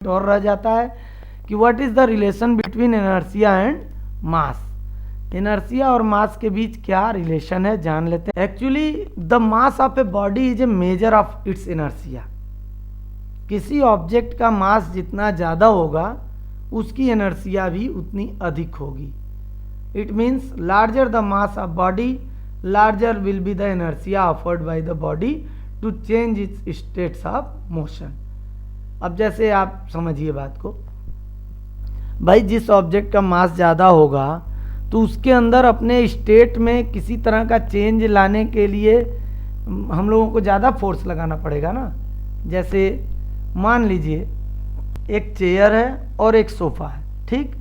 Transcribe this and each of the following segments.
और रह जाता है कि what is the relation between inertia and mass. Inertia और मास के बीच क्या रिलेशन है जान लेते हैं। Actually the mass of a body is a measure of its inertia. किसी ऑब्जेक्ट का मास जितना ज़्यादा होगा उसकी इनर्शिया भी उतनी अधिक होगी। It means larger the mass of body larger will be the inertia offered by the body to change its states of motion. अब जैसे आप समझिए बात को, भाई जिस ऑब्जेक्ट का मास ज़्यादा होगा तो उसके अंदर अपने स्टेट में किसी तरह का चेंज लाने के लिए हम लोगों को ज़्यादा फोर्स लगाना पड़ेगा ना। जैसे मान लीजिए एक चेयर है और एक सोफ़ा है, ठीक।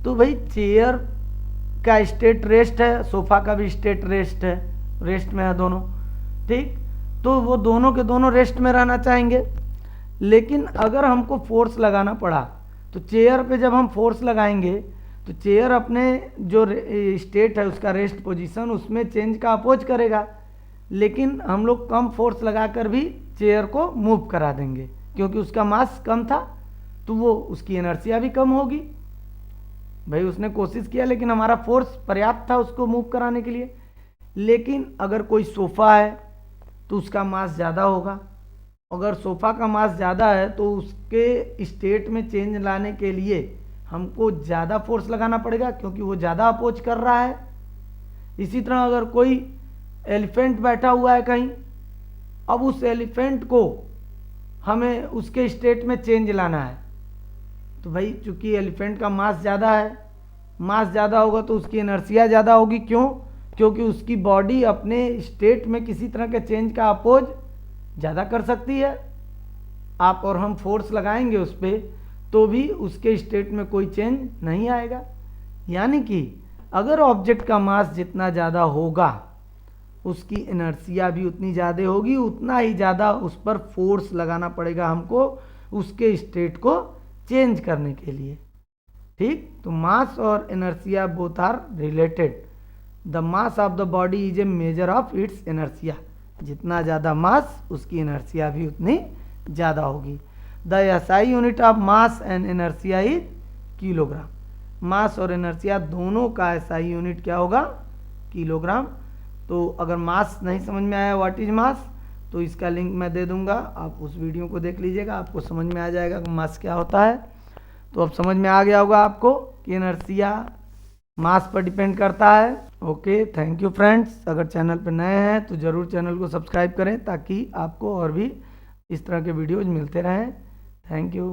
तो भाई चेयर का स्टेट रेस्ट है, सोफ़ा का भी स्टेट रेस्ट है, रेस्ट में है दोनों, ठीक। तो वो दोनों के दोनों रेस्ट में रहना चाहेंगे। लेकिन अगर हमको फोर्स लगाना पड़ा तो चेयर पे जब हम फोर्स लगाएंगे तो चेयर अपने जो स्टेट है उसका रेस्ट पोजीशन उसमें चेंज का अपोज करेगा। लेकिन हम लोग कम फोर्स लगाकर भी चेयर को मूव करा देंगे क्योंकि उसका मास कम था, तो वो उसकी इनर्शिया भी कम होगी। भाई उसने कोशिश किया लेकिन हमारा फोर्स पर्याप्त था उसको मूव कराने के लिए। लेकिन अगर कोई सोफ़ा है तो उसका मास ज़्यादा होगा। अगर सोफ़ा का मास ज़्यादा है तो उसके स्टेट में चेंज लाने के लिए हमको ज़्यादा फोर्स लगाना पड़ेगा क्योंकि वो ज़्यादा अपोज कर रहा है। इसी तरह अगर कोई एलिफेंट बैठा हुआ है कहीं, अब उस एलिफेंट को हमें उसके स्टेट में चेंज लाना है तो भाई चूंकि एलिफेंट का मास ज़्यादा है, मास ज़्यादा होगा तो उसकी इनर्शिया ज़्यादा होगी। क्यों? क्योंकि उसकी बॉडी अपने स्टेट में किसी तरह के चेंज का अपोज ज़्यादा कर सकती है। आप और हम फोर्स लगाएंगे उस पर तो भी उसके स्टेट में कोई चेंज नहीं आएगा। यानी कि अगर ऑब्जेक्ट का मास जितना ज़्यादा होगा उसकी इनर्शिया भी उतनी ज़्यादा होगी, उतना ही ज़्यादा उस पर फोर्स लगाना पड़ेगा हमको उसके स्टेट को चेंज करने के लिए, ठीक। तो मास और inertia both are related. The mass of the body is a measure of its inertia. जितना ज़्यादा मास उसकी इनर्शिया भी उतनी ज़्यादा होगी। The SI unit of mass and inertia is kilogram. Mass और इनर्शिया दोनों का एसआई यूनिट क्या होगा? किलोग्राम। तो अगर मास नहीं समझ में आया व्हाट इज मास तो इसका लिंक मैं दे दूंगा, आप उस वीडियो को देख लीजिएगा, आपको समझ में आ जाएगा कि मास क्या होता है। तो अब समझ में आ गया होगा आपको कि इनर्शिया मास पर डिपेंड करता है। Okay, thank you friends. अगर चैनल पर नए हैं तो ज़रूर चैनल को सब्सक्राइब करें ताकि आपको और भी इस तरह के वीडियोज़ मिलते रहें। Thank you.